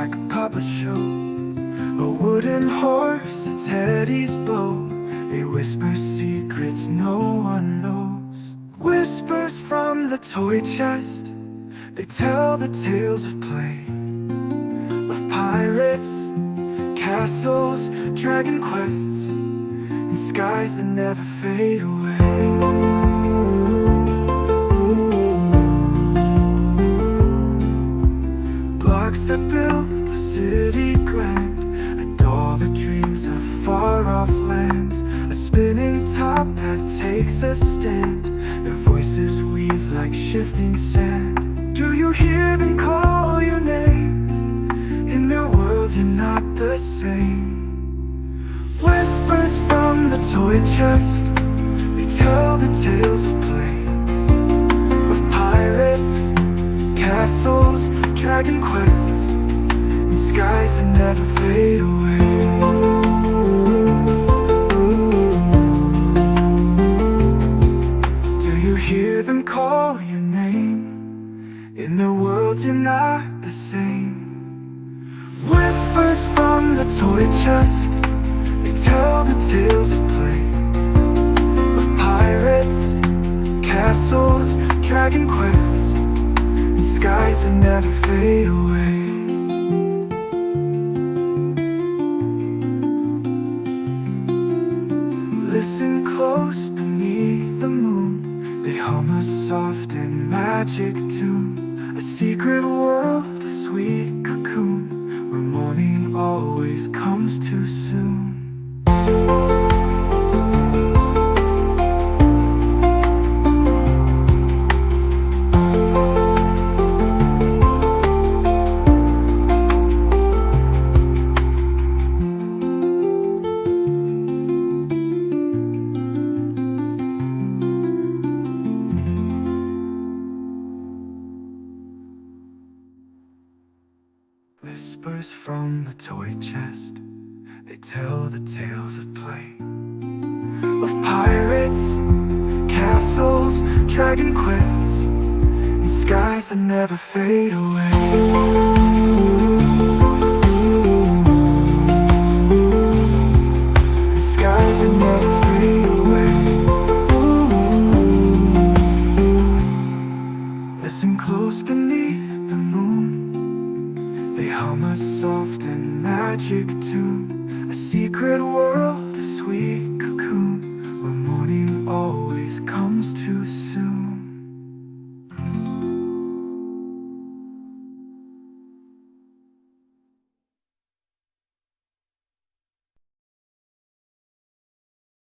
like a puppet show. A wooden horse, a teddy's bow. They whisper secrets no one knows. Whispers from the toy chest, they tell the tales of play, of pirates, castles, dragon quests, and skies that never fade away. Blocks that built a city grand, a doll that dreams of far-off lands, a spinning top that takes a stand. Their voices weave like shifting sand. Do you hear them call your name? In their world you're not the same. Whispers from the toy chest, they tell the tales of play, of pirates, castles, dragon quests, and skies that never fade away. Do you hear them call your name? In their world you're not the same. Whispers from the toy chest, they tell the tales of play, of pirates, castles, dragon quests, and skies that never fade away. Listen close beneath the moon, they hum a soft and magic tune, a secret world, a sweet cocoon, where morning always comes too soon. Whispers from the toy chest, they tell the tales of play, of pirates, castles, dragon quests, and skies that never fade away. And skies that never fade away. Listen close beneath the moon, they hum a soft and magic tune, a secret world, a sweet cocoon, where morning always comes too soon.